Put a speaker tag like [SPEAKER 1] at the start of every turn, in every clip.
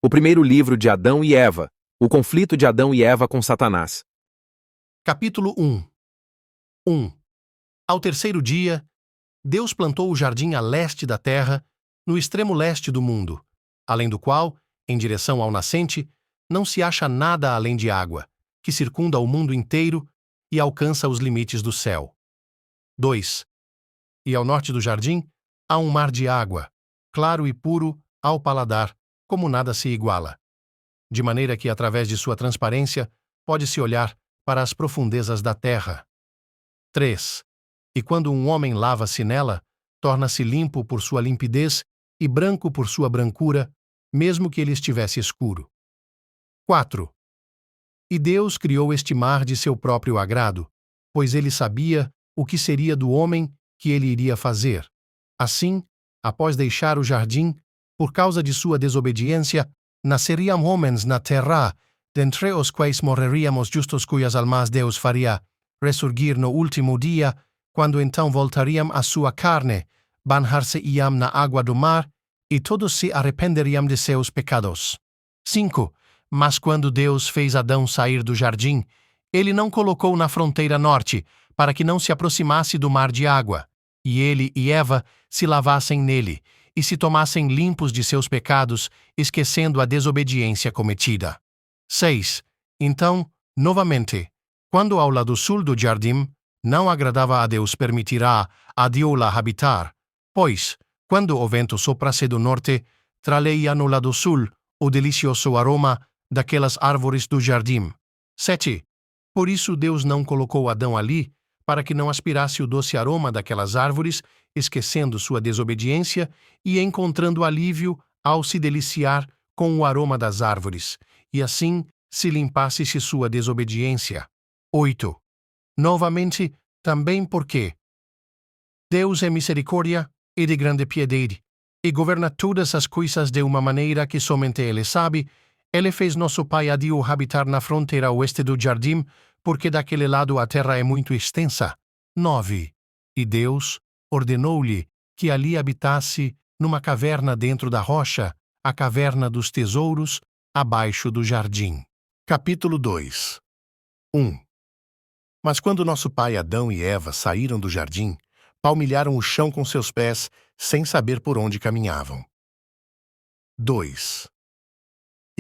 [SPEAKER 1] O primeiro livro de Adão e Eva. O conflito de Adão e Eva com Satanás.
[SPEAKER 2] Capítulo 1. Ao terceiro dia, Deus plantou o jardim a leste da terra, no extremo leste do mundo, além do qual, em direção ao nascente, não se acha nada além de água, que circunda o mundo inteiro e alcança os limites do céu. 2. E ao norte do jardim, há um mar de água, claro e puro ao paladar, como nada se iguala. De maneira que, através de sua transparência, pode-se olhar para as profundezas da terra. 3. E quando um homem lava-se nela, torna-se limpo por sua limpidez e branco por sua brancura, mesmo que ele estivesse escuro. 4. E Deus criou este mar de seu próprio agrado, pois ele sabia o que seria do homem que ele iria fazer. Assim, após deixar o jardim, por causa de sua desobediência, nasceriam homens na terra, dentre os quais morreríamos justos cujas almas Deus faria ressurgir no último dia, quando então voltariam à sua carne, banhar-se-iam na água do mar, e todos se arrependeriam de seus pecados. 5. Mas quando Deus fez Adão sair do jardim, ele não colocou na fronteira norte, para que não se aproximasse do mar de água, e ele e Eva se lavassem nele, e se tomassem limpos de seus pecados, esquecendo a desobediência cometida. 6. Então, novamente, quando ao lado sul do jardim não agradava a Deus permitirá a Diola habitar, pois, quando o vento soprasse do norte, traleia no lado sul o delicioso aroma daquelas árvores do jardim. 7. Por isso Deus não colocou Adão ali, para que não aspirasse o doce aroma daquelas árvores, esquecendo sua desobediência e encontrando alívio ao se deliciar com o aroma das árvores, e assim se limpasse-se sua desobediência. 8. Novamente, também porque Deus é misericórdia e de grande piedade, e governa todas as coisas de uma maneira que somente Ele sabe, Ele fez nosso pai Adão habitar na fronteira oeste do jardim, porque daquele lado a terra é muito extensa. 9. E Deus ordenou-lhe que ali habitasse numa caverna dentro da rocha, a caverna dos tesouros, abaixo do jardim. Capítulo 2. 1. Mas quando nosso pai Adão e Eva saíram do jardim, palmilharam o chão com seus pés, sem saber por onde caminhavam. 2.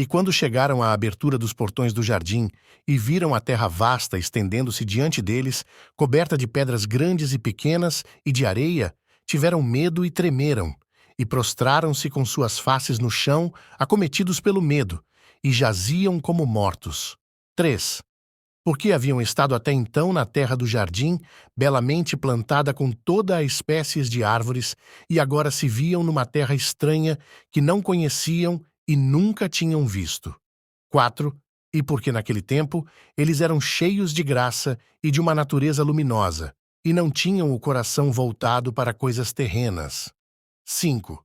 [SPEAKER 2] E quando chegaram à abertura dos portões do jardim e viram a terra vasta estendendo-se diante deles, coberta de pedras grandes e pequenas e de areia, tiveram medo e tremeram, e prostraram-se com suas faces no chão, acometidos pelo medo, e jaziam como mortos. 3. Porque haviam estado até então na terra do jardim, belamente plantada com toda a espécies de árvores, e agora se viam numa terra estranha que não conheciam e nunca tinham visto. 4. E porque naquele tempo eles eram cheios de graça e de uma natureza luminosa, e não tinham o coração voltado para coisas terrenas. 5.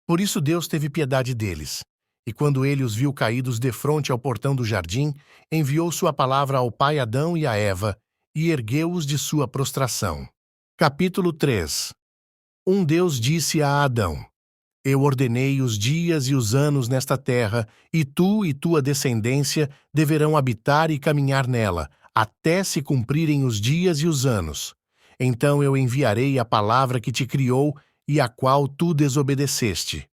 [SPEAKER 2] Por isso Deus teve piedade deles, e quando ele os viu caídos defronte ao portão do jardim, enviou sua palavra ao pai Adão e a Eva, e ergueu-os de sua prostração. Capítulo 3. Deus disse a Adão: Eu ordenei os dias e os anos nesta terra, e tu e tua descendência deverão habitar e caminhar nela, até se cumprirem os dias e os anos. Então eu enviarei a palavra que te criou e a qual tu desobedeceste.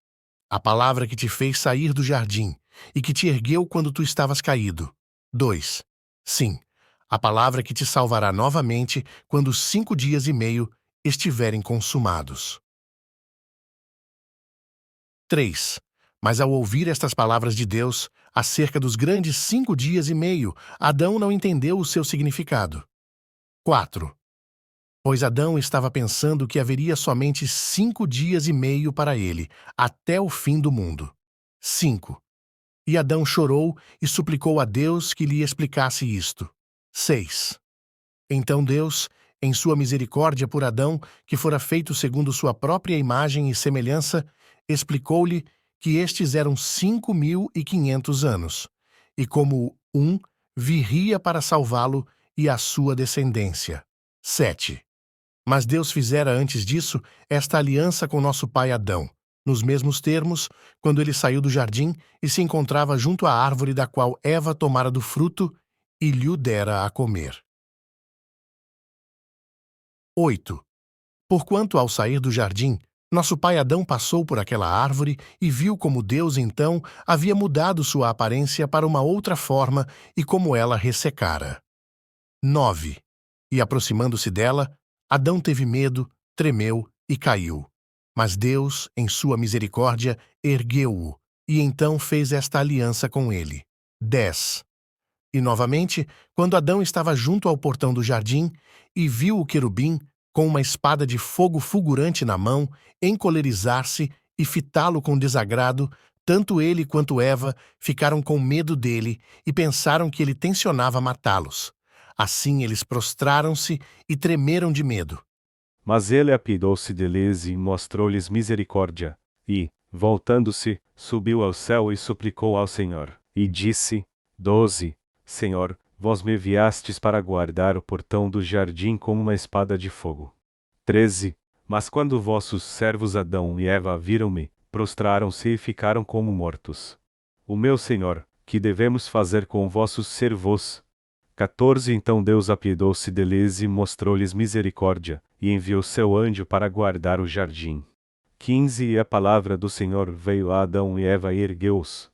[SPEAKER 2] A palavra que te fez sair do jardim, e que te ergueu quando tu estavas caído. 2. Sim, a palavra que te salvará novamente quando os 5 dias e meio estiverem consumados. 3. Mas ao ouvir estas palavras de Deus, acerca dos grandes 5 dias e meio, Adão não entendeu o seu significado. 4. Pois Adão estava pensando que haveria somente 5 dias e meio para ele, até o fim do mundo. 5. E Adão chorou e suplicou a Deus que lhe explicasse isto. 6. Então Deus, em sua misericórdia por Adão, que fora feito segundo sua própria imagem e semelhança, explicou-lhe que estes eram 5.500 anos, e como viria para salvá-lo e a sua descendência. 7. Mas Deus fizera antes disso esta aliança com nosso pai Adão, nos mesmos termos, quando ele saiu do jardim e se encontrava junto à árvore da qual Eva tomara do fruto e lhe dera a comer. 8. Porquanto, ao sair do jardim, nosso pai Adão passou por aquela árvore e viu como Deus, então, havia mudado sua aparência para uma outra forma e como ela ressecara. 9. E aproximando-se dela, Adão teve medo, tremeu e caiu. Mas Deus, em sua misericórdia, ergueu-o, e então fez esta aliança com ele. 10. E novamente, quando Adão estava junto ao portão do jardim, e viu o querubim, com uma espada de fogo fulgurante na mão, encolerizar-se e fitá-lo com desagrado, tanto ele quanto Eva ficaram com medo dele e pensaram que ele tencionava matá-los. Assim eles prostraram-se e tremeram de medo.
[SPEAKER 3] Mas ele apiedou-se deles e mostrou-lhes misericórdia, e, voltando-se, subiu ao céu e suplicou ao Senhor, e disse: 12. Senhor, vós me enviastes para guardar o portão do jardim com uma espada de fogo. 13. Mas quando vossos servos Adão e Eva viram-me, prostraram-se e ficaram como mortos. O meu Senhor, que devemos fazer com vossos servos? 14. Então Deus apiedou-se deles e mostrou-lhes misericórdia, e enviou seu anjo para guardar o jardim. 15. E a palavra do Senhor veio a Adão e Eva e ergueu-os.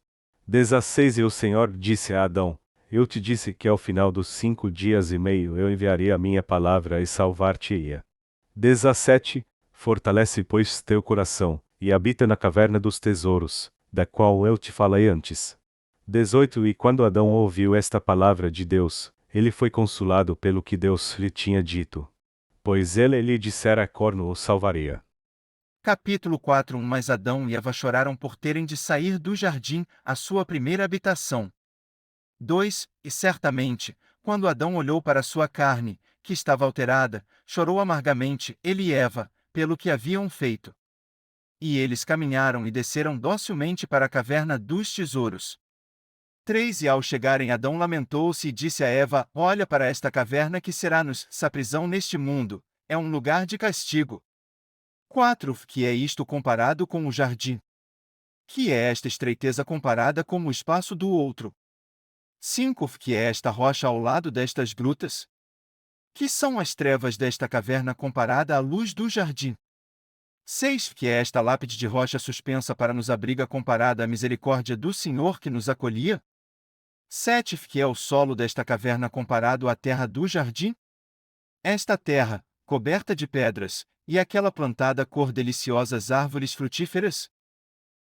[SPEAKER 3] 16. E o Senhor disse a Adão: Eu te disse que ao final dos 5 dias e meio eu enviaria a minha palavra e salvar-te-ia. 17. Fortalece, pois, teu coração, e habita na caverna dos tesouros, da qual eu te falei antes. 18. E quando Adão ouviu esta palavra de Deus, ele foi consolado pelo que Deus lhe tinha dito. Pois ele lhe dissera: corno o salvaria.
[SPEAKER 4] Capítulo 4. Mas Adão e Eva choraram por terem de sair do jardim, a sua primeira habitação. 2. E certamente, quando Adão olhou para sua carne, que estava alterada, chorou amargamente, ele e Eva, pelo que haviam feito. E eles caminharam e desceram docilmente para a caverna dos tesouros. 3. E ao chegarem, Adão lamentou-se e disse a Eva: Olha para esta caverna que será-nos a prisão neste mundo, é um lugar de castigo. 4. Que é isto comparado com o jardim? Que é esta estreiteza comparada com o espaço do outro? 5. Que é esta rocha ao lado destas grutas? Que são as trevas desta caverna comparada à luz do jardim? 6. Que é esta lápide de rocha suspensa para nos abriga comparada à misericórdia do Senhor que nos acolhia? 7. Que é o solo desta caverna comparado à terra do jardim? Esta terra, coberta de pedras, e aquela plantada cor deliciosas árvores frutíferas?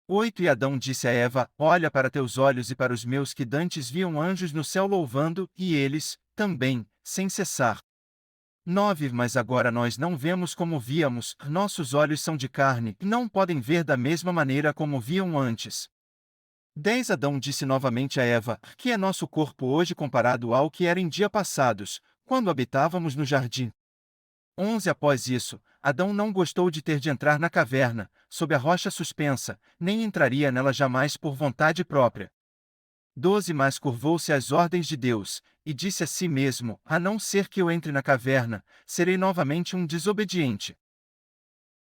[SPEAKER 4] 8. E Adão disse a Eva: Olha para teus olhos e para os meus, que dantes viam anjos no céu louvando, e eles, também, sem cessar. 9. Mas agora nós não vemos como víamos, nossos olhos são de carne, e não podem ver da mesma maneira como viam antes. 10. Adão disse novamente a Eva: Que é nosso corpo hoje comparado ao que era em dias passados, quando habitávamos no jardim? 11. Após isso, Adão não gostou de ter de entrar na caverna, sob a rocha suspensa, nem entraria nela jamais por vontade própria. 12. Mas curvou-se às ordens de Deus, e disse a si mesmo: A não ser que eu entre na caverna, serei novamente um desobediente.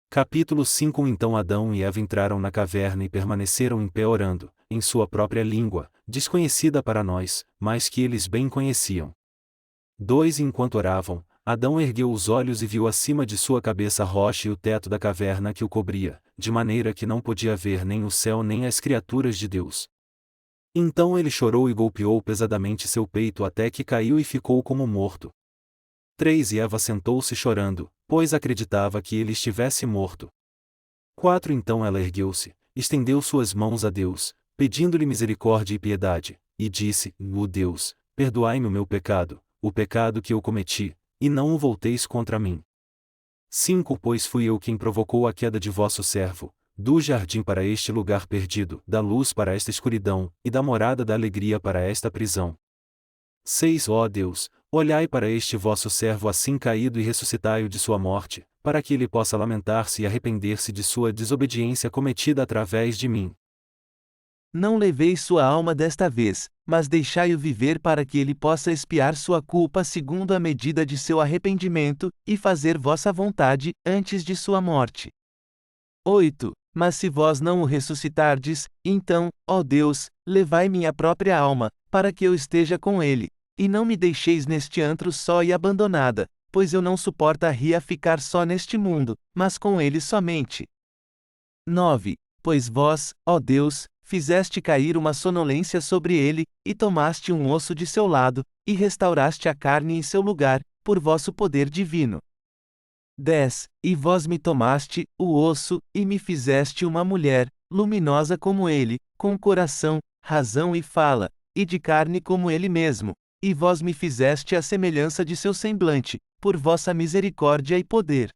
[SPEAKER 5] Capítulo 5. Então Adão e Eva entraram na caverna e permaneceram em pé orando, em sua própria língua, desconhecida para nós, mas que eles bem conheciam. 2. Enquanto oravam, Adão ergueu os olhos e viu acima de sua cabeça a rocha e o teto da caverna que o cobria, de maneira que não podia ver nem o céu nem as criaturas de Deus. Então ele chorou e golpeou pesadamente seu peito até que caiu e ficou como morto. 3. E Eva sentou-se chorando, pois acreditava que ele estivesse morto. 4. Então ela ergueu-se, estendeu suas mãos a Deus, pedindo-lhe misericórdia e piedade, e disse: Ó Deus, perdoai-me o meu pecado, o pecado que eu cometi, e não o volteis contra mim. 5. Pois fui eu quem provocou a queda de vosso servo, do jardim para este lugar perdido, da luz para esta escuridão, e da morada da alegria para esta prisão. 6. Ó Deus, olhai para este vosso servo assim caído e ressuscitai-o de sua morte, para que ele possa lamentar-se e arrepender-se de sua desobediência cometida através de mim.
[SPEAKER 6] Não leveis sua alma desta vez, mas deixai-o viver para que ele possa expiar sua culpa segundo a medida de seu arrependimento, e fazer vossa vontade, antes de sua morte. 8. Mas se vós não o ressuscitardes, então, ó Deus, levai minha própria alma, para que eu esteja com ele. E não me deixeis neste antro só e abandonada, pois eu não suportaria ficar só neste mundo, mas com ele somente. 9. Pois vós, ó Deus, fizeste cair uma sonolência sobre ele, e tomaste um osso de seu lado, e restauraste a carne em seu lugar, por vosso poder divino. 10. E vós me tomaste, o osso, e me fizeste uma mulher, luminosa como ele, com coração, razão e fala, e de carne como ele mesmo, e vós me fizeste a semelhança de seu semblante, por vossa misericórdia e poder.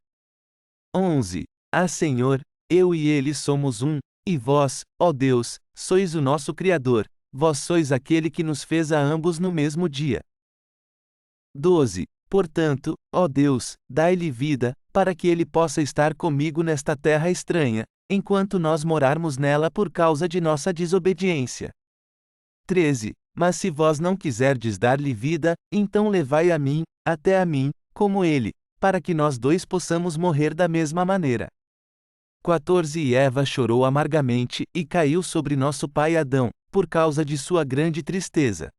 [SPEAKER 6] 11. Ah Senhor, eu e ele somos um, e vós, ó Deus, sois o nosso Criador, vós sois aquele que nos fez a ambos no mesmo dia. 12. Portanto, ó Deus, dai-lhe vida, para que ele possa estar comigo nesta terra estranha, enquanto nós morarmos nela por causa de nossa desobediência. 13. Mas se vós não quiserdes dar-lhe vida, então levai a mim, até a mim, como ele, para que nós dois possamos morrer da mesma maneira. 14. E Eva chorou amargamente, e caiu sobre nosso pai Adão, por causa de sua grande tristeza.